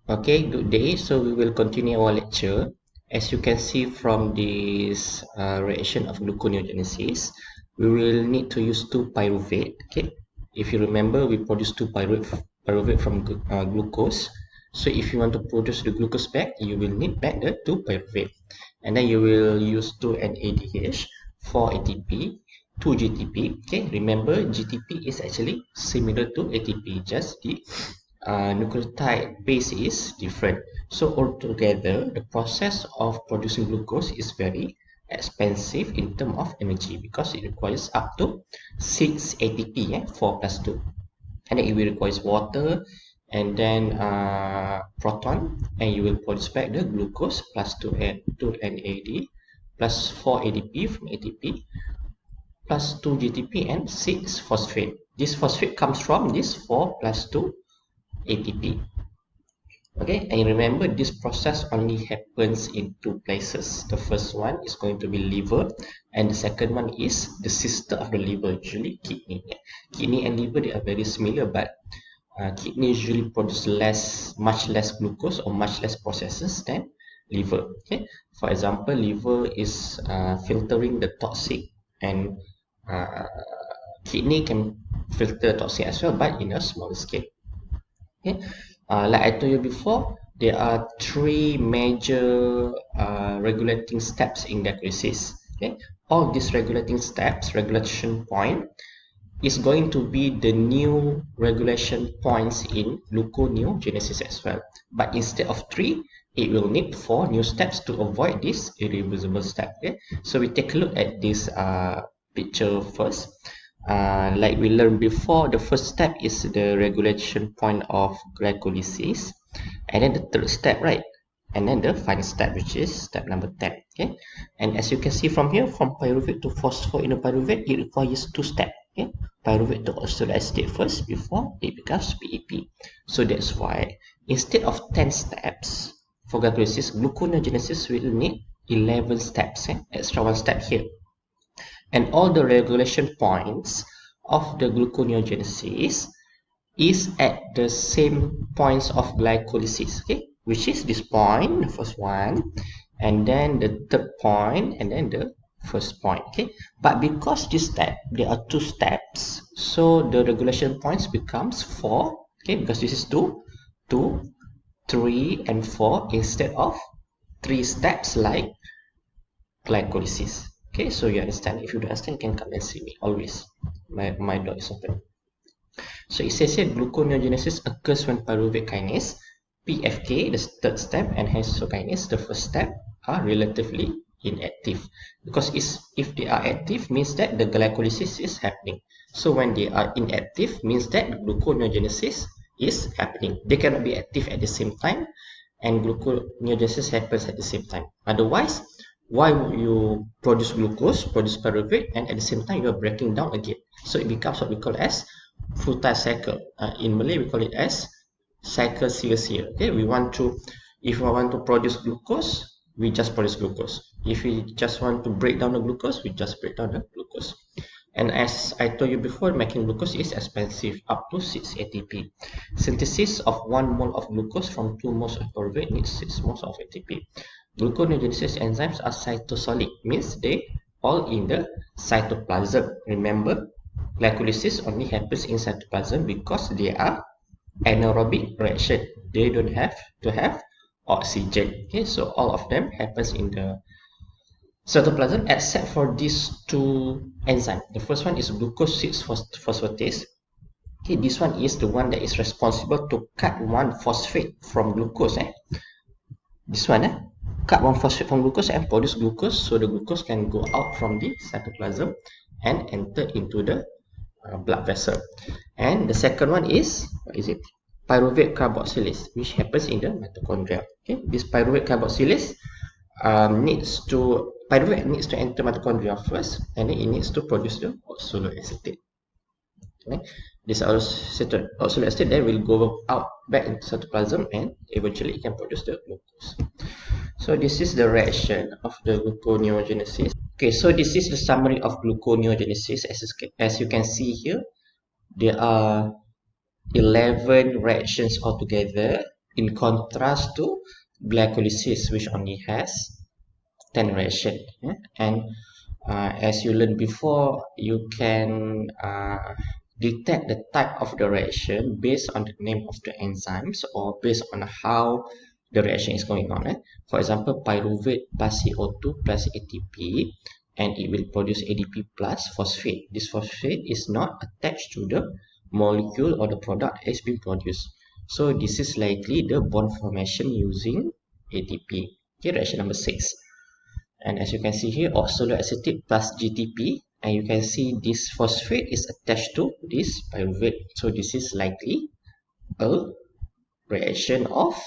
Okay, good day. So we will continue our lecture. As you can see from this reaction of gluconeogenesis, we will need to use two pyruvate. Okay, if you remember, we produce two pyruvate from glucose. So if you want to produce the glucose back, you will need back the two pyruvate, and then you will use two NADH, 4 ATP, 2 GTP. Okay, remember GTP is actually similar to ATP, just the nucleotide base is different. So altogether, the process of producing glucose is very expensive in terms of energy because it requires up to 6 ATP, 4 plus 2. And then it will require water and then proton, and you will produce back the glucose plus 2 NAD plus 4 ADP from ATP plus 2 GTP and 6 phosphate. This phosphate comes from this 4 plus 2 ATP. Okay, and remember this process only happens in two places. The first one is going to be liver, and the second one is the sister of the liver, usually kidney. Kidney and liver, they are very similar, but kidney usually produce much less glucose or much less processes than liver. Okay, for example, liver is filtering the toxic, and uh, kidney can filter toxic as well, but in a smaller scale. Okay, like I told you before, there are three major regulating steps in glycolysis. Okay, all these regulating steps, regulation point, is going to be the new regulation points in gluconeogenesis as well. But instead of three, it will need four new steps to avoid this irreversible step. Okay, so we take a look at this picture first. Like we learned before, the first step is the regulation point of glycolysis, and then the third step, right? And then the final step, which is step number 10. Okay, and as you can see from here, from pyruvate to phosphoinopyruvate, it requires two steps. Okay, pyruvate to oxaloacetate first before it becomes PEP. So that's why instead of 10 steps for glycolysis, gluconeogenesis will need 11 steps. Extra one step here, and all the regulation points of the gluconeogenesis is at the same points of glycolysis, okay, which is this point, the first one, and then the third point, and then the first point. Okay, but because this step, there are two steps, so the regulation points becomes 4. Okay, because this is 2, 3 and 4 instead of 3 steps like glycolysis. Okay, so you understand. If you don't understand, you can come and see me always. My door is open. So it says here gluconeogenesis occurs when pyruvate kinase, PFK, the third step, and hexokinase, the first step, are relatively inactive. Because if they are active, means that the glycolysis is happening. So when they are inactive, means that gluconeogenesis is happening. They cannot be active at the same time, and gluconeogenesis happens at the same time. Otherwise, why would you produce glucose, produce pyruvate, and at the same time you are breaking down again? So it becomes what we call as full cycle. In Malay, we call it as cycle sia-sia. Okay, if we want to produce glucose, we just produce glucose. If we just want to break down the glucose, we just break down the glucose. And as I told you before, making glucose is expensive, up to 6 ATP. Synthesis of 1 mole of glucose from 2 moles of pyruvate needs 6 moles of ATP. Gluconeogenesis enzymes are cytosolic, means they all in the cytoplasm. Remember, glycolysis only happens in cytoplasm because they are anaerobic reaction. They don't have to have oxygen. Okay, so all of them happens in the cytoplasm except for these two enzymes. The first one is glucose 6-phosphatase. Okay, this one is the one that is responsible to cut one phosphate from glucose. This one, cut one phosphate from glucose and produce glucose, so the glucose can go out from the cytoplasm and enter into the blood vessel. And the second one is, what is it? Pyruvate carboxylase, which happens in the mitochondria. Okay, this pyruvate carboxylase pyruvate needs to enter mitochondria first, and then it needs to produce the oxaloacetate. Okay, this oxaloacetate then will go out back into cytoplasm, and eventually it can produce the glucose. So this is the reaction of the gluconeogenesis. Okay, so this is the summary of gluconeogenesis. As you can see here, there are 11 reactions altogether. in contrast to glycolysis, which only has 10 reaction. And as you learned before, you can detect the type of the reaction based on the name of the enzymes or based on how the reaction is going on. For example, pyruvate plus CO2 plus ATP, and it will produce ADP plus phosphate. This phosphate is not attached to the molecule or the product that is being produced. So this is likely the bond formation using ATP. Okay, reaction number 6. And as you can see here, oxaloacetate plus GTP, and you can see this phosphate is attached to this pyruvate. So this is likely a reaction of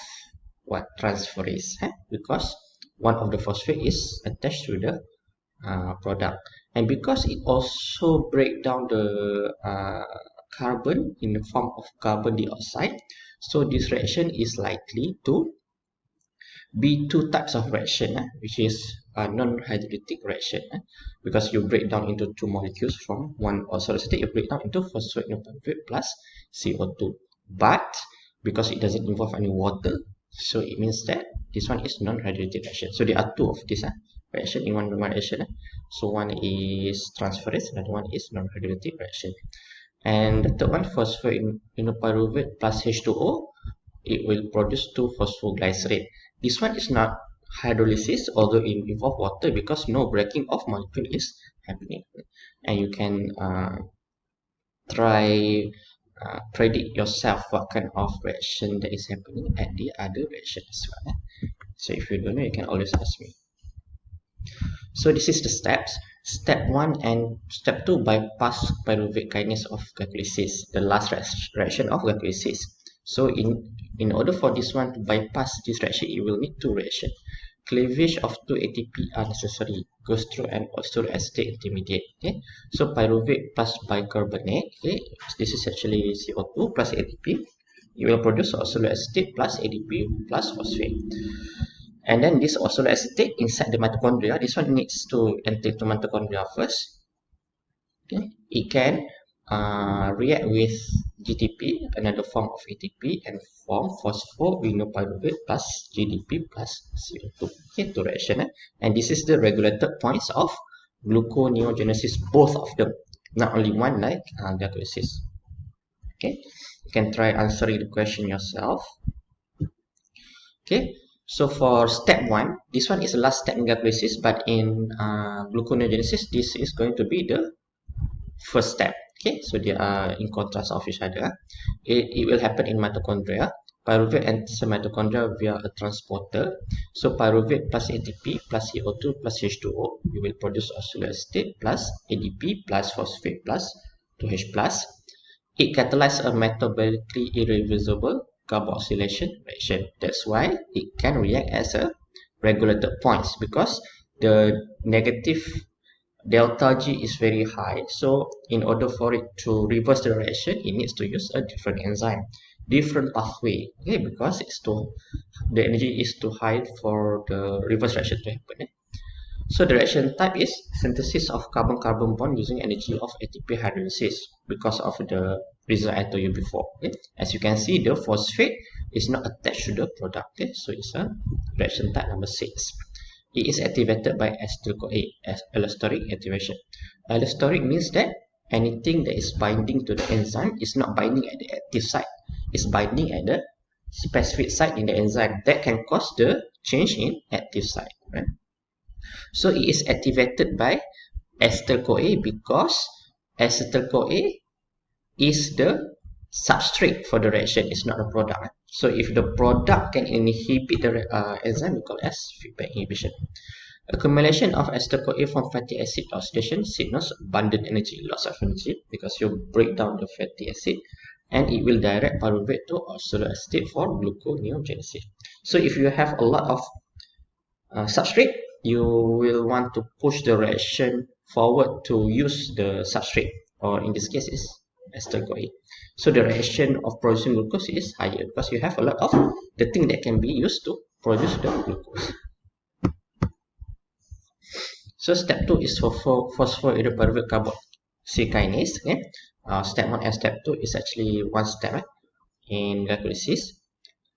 what, transferase, because one of the phosphate is attached to the product, and because it also break down the carbon in the form of carbon dioxide, so this reaction is likely to be two types of reaction, which is a non-hydrolytic reaction, because you break down into two molecules from one oxaloacetate, you break down into phosphate plus CO2. But because it doesn't involve any water, so it means that this one is non-hydrolytic reaction. So there are two of this reaction in one reaction. So one is transferase, another one is non-hydrolytic reaction. And the third one, phosphopyruvate plus H2O, it will produce 2-phosphoglycerate. This one is not hydrolysis, although it involves water, because no breaking of molecule is happening. And you can try predict yourself what kind of reaction that is happening at the other reaction as well. So if you don't know, you can always ask me. So this is the steps. Step 1 and step 2 bypass pyruvate kinase of glycolysis, the last reaction of glycolysis. So in order for this one to bypass this reaction, you will need two reactions. Cleavage of 2 ATP are necessary, goes through an oxaloacetate intermediate. Okay, so pyruvate plus bicarbonate. Okay, this is actually CO2 plus ATP. You will produce oxaloacetate plus ADP plus phosphate. And then this oxaloacetate inside the mitochondria, this one needs to enter to mitochondria first. Okay, it can react with GTP, another form of ATP, and form phosphovinopyruvate plus GDP plus CO2. Okay, two reaction. And this is the regulated points of gluconeogenesis, both of them, not only one like glycolysis. Okay, you can try answering the question yourself. Okay, so for step 1, this one is the last step in glycolysis, but in gluconeogenesis, this is going to be the first step. Okay, so they are in contrast of each other. It will happen in mitochondria. Pyruvate enters the mitochondria via a transporter. So pyruvate plus ATP plus CO2 plus H2O, you will produce oxaloacetate plus ADP plus phosphate plus 2H plus. It catalyzes a metabolically irreversible carboxylation reaction. That's why it can react as a regulated points, because the negative delta G is very high. So in order for it to reverse the reaction, it needs to use a different enzyme, different pathway. Okay, because the energy is too high for the reverse reaction to happen. So the reaction type is synthesis of carbon-carbon bond using energy of ATP hydrolysis, because of the reason I told you before. Okay? As you can see, the phosphate is not attached to the product. Okay? So it's a reaction type number 6. It is activated by acetyl-CoA, allosteric activation. Allosteric means that anything that is binding to the enzyme is not binding at the active site. It's binding at the specific site in the enzyme. That can cause the change in active site. Right? So it is activated by acetyl-CoA, because acetyl-CoA is the substrate for the reaction, it's not a product. So if the product can inhibit the enzyme, we call it as feedback inhibition. Accumulation of acetyl-CoA from fatty acid oxidation signals abundant energy, lots of energy, because you break down the fatty acid, and it will direct pyruvate to oxaloacetate for gluconeogenesis. So if you have a lot of substrate, you will want to push the reaction forward to use the substrate, or in this case is acetyl-CoA. So the reaction of producing glucose is higher, because you have a lot of the thing that can be used to produce the glucose. So step 2 is for phosphorylpyruvate carboxylase kinase. Okay? Step 1 and step 2 is actually one step in glycolysis.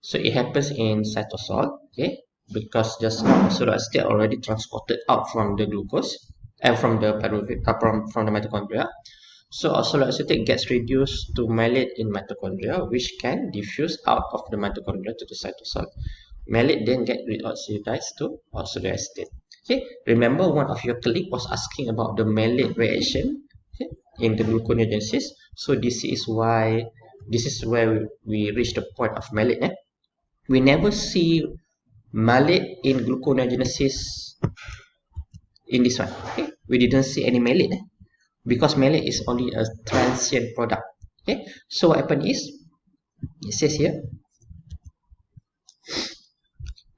So it happens in cytosol, okay, because just oxalic acetate already transported out from the glucose and from the pyruvate, from the mitochondria. So oxalic acetate gets reduced to malate in mitochondria, which can diffuse out of the mitochondria to the cytosol. Malate then get reoxidized to oxalic acetate. Okay, remember one of your colleague was asking about the malate reaction, okay, in the gluconeogenesis. So this is where we reach the point of malate. We never see malate in gluconeogenesis in this one. Okay, we didn't see any malate because malate is only a transient product. Okay, so what happened is it says here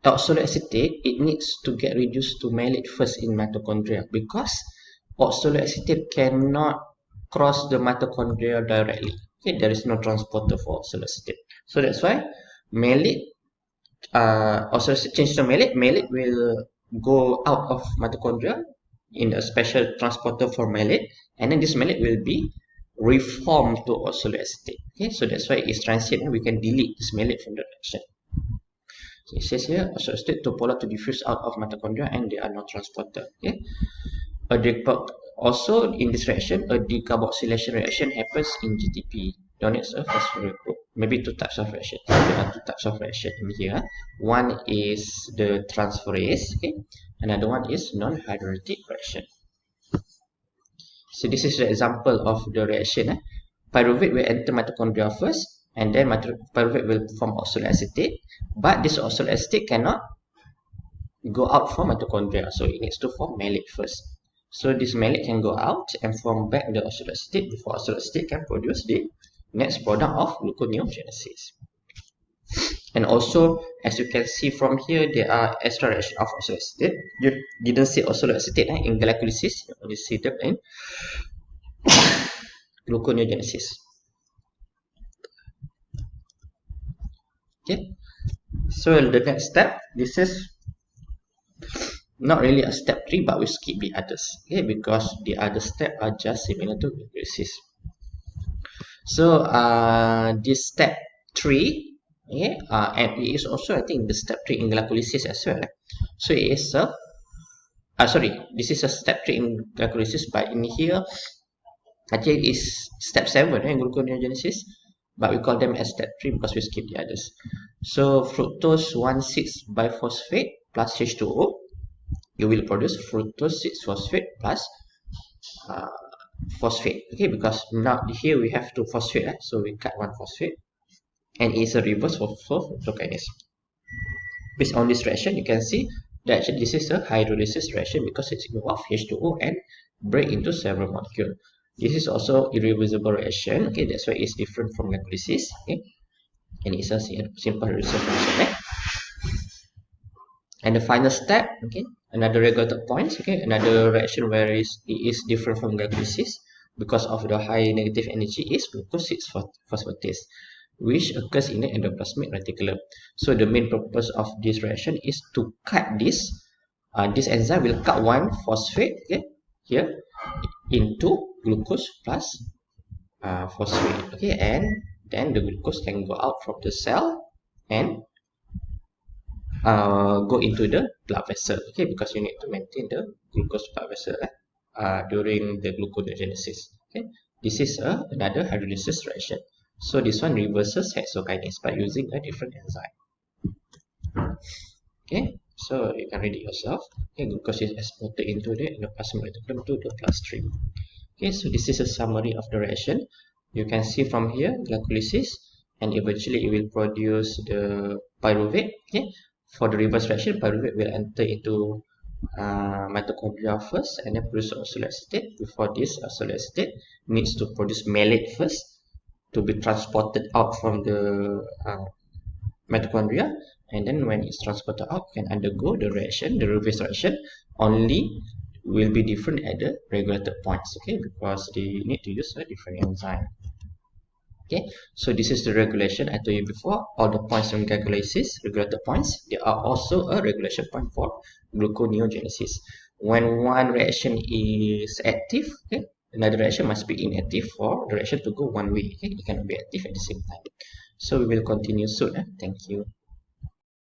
oxalic acetate, it needs to get reduced to malate first in mitochondria because oxalic acetate cannot cross the mitochondria directly. Okay, there is no transporter for oxalic acetate. So that's why malate, oxalic acetate change to malate, malate will go out of mitochondria in a special transporter for malate, and then this malate will be reformed to oxalic acetate. Okay, so that's why it's transient and we can delete this malate from the reaction. So it says here, associated to polar to diffuse out of mitochondria and they are not transported. Okay. Also in this reaction, a decarboxylation reaction happens in GTP. Donates a phosphorus group. Maybe two types of reaction. There are two types of reaction in here. One is the transferase. Okay. Another one is non-hydrolytic reaction. So this is the example of the reaction. Pyruvate will enter mitochondria first, and then pyruvate will form oxalic acetate. But this oxalic acetate cannot go out from mitochondria, so it needs to form malate first. So this malate can go out and form back the oxalic acetate before oxalic acetate can produce the next product of gluconeogenesis. And also, as you can see from here, there are extra reaction of oxalic acetate. You didn't see oxalic acetate in glycolysis, you only see them in gluconeogenesis. Okay, so the next step, this is not really a step 3, but we skip the others, okay, because the other steps are just similar to glycolysis. So this step 3, okay, and it is also, I think, the step 3 in glycolysis as well. So it is a this is a step 3 in glycolysis, but in here I think it's step 7 in gluconeogenesis, but we call them as step 3 because we skip the others. So fructose 1,6 biphosphate plus H2O, you will produce fructose 6-phosphate plus phosphate. Okay, because now here we have 2 phosphate, so we cut 1 phosphate, and it's a reverse for fructokinase. Based on this reaction, you can see that actually this is a hydrolysis reaction because it's involves H2O and break into several molecules. This is also irreversible reaction. Okay, that's why it's different from glycolysis. Okay, and it's a simple hydrolysis reaction. And the final step, okay, another regulated points, okay, another reaction where it is different from glycolysis because of the high negative energy is glucose 6-phosphatase, which occurs in the endoplasmic reticulum. So the main purpose of this reaction is to cut this. This enzyme will cut 1 phosphate, okay, here into glucose plus phosphate, okay, and then the glucose can go out from the cell and go into the blood vessel, okay, because you need to maintain the glucose blood vessel during the gluconeogenesis. Okay, this is another hydrolysis reaction. So this one reverses hexokinase by using a different enzyme. Okay, so you can read it yourself. Okay, glucose is exported into the endoplasmic reticulum to the bloodstream. Okay, so this is a summary of the reaction. You can see from here glycolysis, and eventually it will produce the pyruvate. Okay, for the reverse reaction, pyruvate will enter into mitochondria first and then produce oxalic acetate. Before this, oxalic acetate needs to produce malate first to be transported out from the mitochondria, and then when it's transported out, can undergo the reaction, the reverse reaction, only will be different at the regulated points, okay, because they need to use a different enzyme. Okay, so this is the regulation I told you before. All the points in glycolysis, regulated points, they are also a regulation point for gluconeogenesis. When one reaction is active, okay, another reaction must be inactive for the reaction to go one way. Okay, it cannot be active at the same time. So we will continue soon. Thank you.